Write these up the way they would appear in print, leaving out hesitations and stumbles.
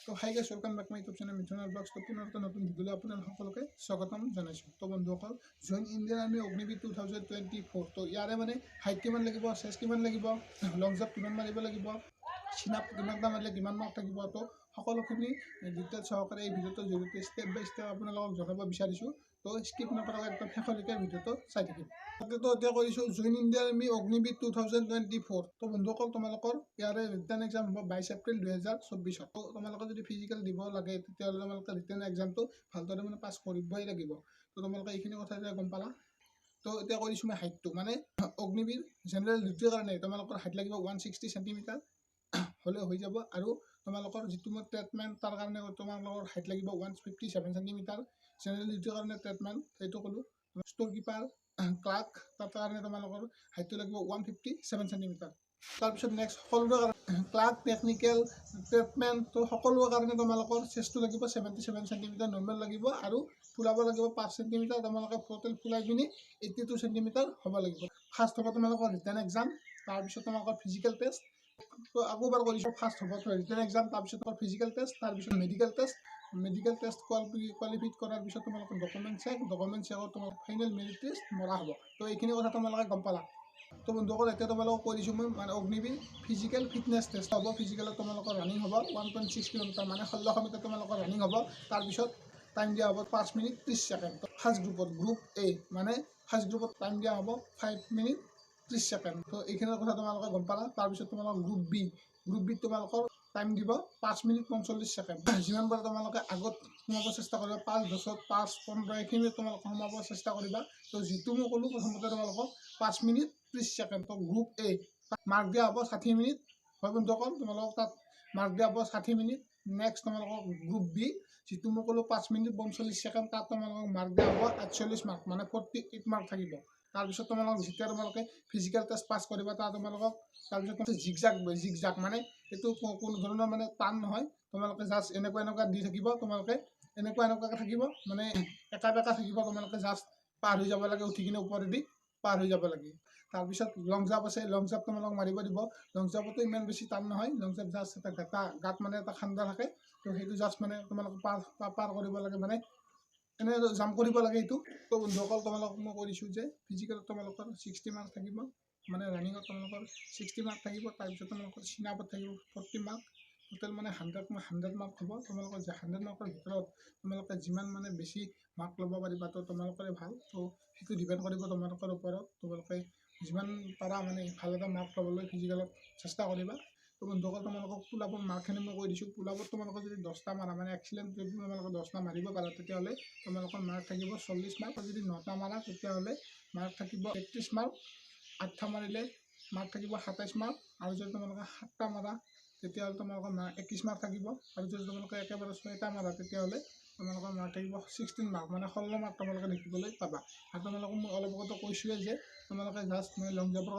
তো hi guys, welcome back my YouTube channel মিথুনৰ vlogs. তো পুনৰ এটা নতুন ভিডিঅ'লৈ আপোনালোক সকলোকে স্বাগতম জনাইছোঁ। তো বন্ধুসকল, জইন ইণ্ডিয়ান আৰ্মি অগ্নিবীৰ 2024। তো ইয়াৰে মানে হাইট কিমান লাগিব, চেষ্ট কিমান লাগিব, লং জাম্প কিমান মাৰিব লাগিব, চিনাপ কিমানটা মাৰিলে কিমান মাৰ্ক থাকিব, তো সকলোখিনি ডিটেইলছ সহকাৰে এই ভিডিঅ'টোৰ জৰিয়তে ষ্টেপ বাই ষ্টেপ আপোনালোকক জনাব বিচাৰিছোঁ। তো স্কিপ নকৰাকৈ একদম শেষলৈকে ভিডিঅ'টো চাই থাকিব। তো এতিয়া কৰিছোঁ জইন ইণ্ডিয়ান আৰ্মি অগ্নিবীৰ 2024। তো বন্ধুসকল, তোমালোকৰ ইয়াৰে ৰিটাৰ্ণ এক্সাম হ'ব 22 এপ্ৰিল 2024। তো তোমালোকে যদি ফিজিকেল দিব লাগে তেতিয়াহ'লে তোমালোকে ৰিটাৰ্ণ এক্সামটো ভালদৰে মানে পাছ কৰিবই লাগিব। তো তোমালোকে এইখিনি কথা এতিয়া গম পালা। তো এতিয়া কৰিছোঁ মই হাইটটো, মানে অগ্নিবীৰ জেনেৰেল ডিউটিৰ কাৰণে তোমালোকৰ হাইট লাগিব 160 চেণ্টিমিটাৰ হ'লে হৈ যাব। আৰু তোমালোকৰ যিটো মই ট্ৰিটমেণ্ট তাৰ কাৰণে তোমালোকৰ হাইট লাগিব 157 চেণ্টিমিটাৰ। জেনেৰেল ডিউটিৰ কাৰণে ট্ৰিটমেণ্ট সেইটো ক'লোঁ। ষ্ট'ৰ কিপাৰ, ক্লাৰ্ক, তাৰ কাৰণে তোমালোকৰ হাইটটো লাগিব 157 চেণ্টিমিটাৰ। তাৰপিছত নেক্সট সকলোৰে কাৰণে ক্লাৰ্ক, টেকনিকেল, ট্ৰিটমেণ্ট, তো সকলোৰে কাৰণে তোমালোকৰ চেষ্টটো লাগিব 77 চেণ্টিমিটাৰ নৰ্মেল লাগিব, আৰু ফুলাব লাগিব 5 চেণ্টিমিটাৰ। তোমালোকে টোটেল ফুলাই পিনি 82 চেণ্টিমিটাৰ হ'ব লাগিব। ফাৰ্ষ্ট হ'ব তোমালোকৰ ৰিটাৰ্ণ এক্সাম, তাৰপিছত তোমালোকৰ ফিজিকেল টেষ্ট। তো আকৌ এবাৰ কৰিছোঁ, ফাৰ্ষ্ট হ'ব ৰিটাৰ্ণ এক্সাম, তাৰপিছত ফিজিকেল টেষ্ট, তাৰপিছত medical test. Medical test qualified কৰাৰ পিছত তোমালোকৰ ডকুমেণ্ট চেকত তোমালোকৰ ফাইনেল মেৰিট লিষ্ট মৰা হ'ব। তো এইখিনি কথা তোমালোকে গম পালা। তো বন্ধুসকল, এতিয়া তোমালোকক কৰিছোঁ মই মানে অগ্নিবীৰ ফিজিকেল ফিটনেছ টেষ্ট হ'ব। ফিজিকেলত তোমালোকৰ ৰানিং হ'ব 1.6 কিলোমিটাৰ, মানে 1600 মিটাৰ তোমালোকৰ ৰানিং হ'ব। তাৰপিছত টাইম দিয়া হ'ব 5 মিনিট 30 ছেকেণ্ড। ফাৰ্ষ্ট গ্ৰুপত, গ্ৰুপ এ মানে ফাৰ্ষ্ট গ্ৰুপত টাইম দিয়া হ'ব 5 মিনিট 30 ছেকেণ্ড। তো এইখিনিৰ কথা তোমালোকে গম পালা। তাৰপিছত তোমালোকৰ গ্ৰুপ বিত তোমালোকৰ টাইম দিব 5 মিনিট 45 ছেকেণ্ড। যিমান পাৰে তোমালোকে আগত সোমাব চেষ্টা কৰিবা, 5, 10, 5, 15 এইখিনি তোমালোকে সোমাব চেষ্টা কৰিবা। তো যিটো মই ক'লোঁ প্ৰথমতে তোমালোকক 5 মিনিট 30 ছেকেণ্ড। তো গ্ৰুপ এ মাৰ্ক দিয়া হ'ব 60 মিনিট। হয় বন্ধুসকল, তোমালোকক তাত মাৰ্ক দিয়া হ'ব 60 মিনিট। নেক্সট তোমালোকক গ্ৰুপ বি, যিটো মই ক'লোঁ 5 মিনিট 45 ছেকেণ্ড, তাত তোমালোকক মাৰ্ক দিয়া হ'ব 48 মাৰ্ক, মানে 48 মাৰ্ক থাকিব। তাৰপিছত তোমালোকক যেতিয়া তোমালোকে ফিজিকেল টেষ্ট পাছ কৰিবা, তাত তোমালোকক তাৰপিছত জিগজাগ মানে এইটো কোনো ধৰণৰ মানে টান নহয়। তোমালোকে জাষ্ট এনেকুৱা দি থাকিব, তোমালোকে এনেকুৱাকৈ থাকিব, মানে একা বেকা থাকিব। তোমালোকে জাষ্ট পাৰ হৈ যাব লাগে, উঠি কিনে ওপৰেদি পাৰ হৈ যাব লাগে। তাৰপিছত লং জাম্প আছে, লং জাম্প তোমালোকক মাৰিব দিব। লং জাম্পতো ইমান বেছি টান নহয়। লং জাম্প জাষ্ট এটা গাঁত মানে এটা খান্দা থাকে, তো সেইটো জাষ্ট মানে তোমালোকে পাৰ কৰিব লাগে, মানে এনে জাম্প কৰিব লাগে এইটো। তো বন্ধুসকল, তোমালোকক মই কৰিছোঁ যে ফিজিকেলত তোমালোকৰ 60 মাৰ্ক থাকিব, মানে ৰানিঙত তোমালোকৰ 60 মাৰ্ক থাকিব। তাৰপিছত তোমালোকৰ চিনাপত থাকিব 40 মাৰ্ক। টোটেল মানে 100 মাৰ্ক হ'ব। তোমালোকৰ 100 মাৰ্কৰ ভিতৰত তোমালোকে যিমান মানে বেছি মাৰ্ক ল'ব পাৰিবা, তো তোমালোকৰে ভাল। তো সেইটো ডিপেণ্ড কৰিব তোমালোকৰ ওপৰত। তোমালোকে যিমান পাৰা মানে ভাল এটা মাৰ্ক ল'বলৈ ফিজিকেলত চেষ্টা কৰিবা। তো বন্ধুসকল, তোমালোকক পুলাপৰ মাৰ্কখিনি মই কৈ দিছোঁ। পুলাপত তোমালোকে যদি 10টা মাৰা, মানে এক্সিলেণ্ট যদি তোমালোকে 10টা মাৰিব পাৰা, তেতিয়াহ'লে তোমালোকৰ মাৰ্ক থাকিব 40 মাৰ্ক। যদি 9টা মাৰা তেতিয়াহ'লে মাৰ্ক থাকিব 31 মাৰ্ক। 8টা মাৰিলে মাৰ্ক থাকিব 27 মাৰ্ক। আৰু যদি তোমালোকে 7টা মাৰা তেতিয়াহ'লে তোমালোকৰ 21 মাৰ্ক থাকিব। আৰু যদি তোমালোকে একেবাৰে 6টা মাৰা তেতিয়াহ'লে তোমালোকৰ মাৰ্ক থাকিব 16 মাৰ্ক, মানে 16 মাৰ্ক তোমালোকে দেখিবলৈ পাবা। আৰু তোমালোকক মই অলপ আগতে কৈছোঁৱে যে তোমালোকে জাষ্ট মই লং জাম্পৰ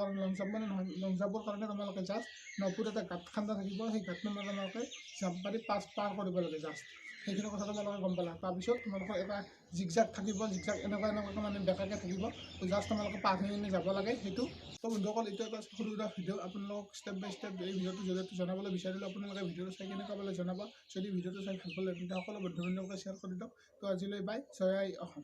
কাৰণে তোমালোকে জাষ্ট 9 ফুট এটা গাঁত খান্দা থাকিব, সেই গাঁতটো মানে তোমালোকে জাম্প মাৰি পাৰ কৰিব লাগে জাষ্ট। সেইখিনি কথা তোমালোকে গম পালা। তাৰপিছত তোমালোকৰ এটা জিগজাগ থাকিব, জিগজাগ এনেকুৱাকৈ মানে বেকাকৈ থাকিব। তো জাষ্ট তোমালোকে পাৰ হৈ কিনে যাব লাগে সেইটো। তো বন্ধুসকল, এইটো এটা সৰু এটা ভিডিঅ' আপোনালোকক ষ্টেপ বাই ষ্টেপ এই ভিডিঅ'টোৰ জৰিয়তে জনাবলৈ বিচাৰিলোঁ। আপোনালোকে ভিডিঅ'টো চাই কেনেকুৱা পালে জনাব। যদি ভিডিঅ'টো চাই ভাল পালে তেতিয়া সকলো বন্ধু বান্ধৱকে শ্বেয়াৰ কৰি দিয়ক। তো আজিলৈ বাই, জয় আই অসম।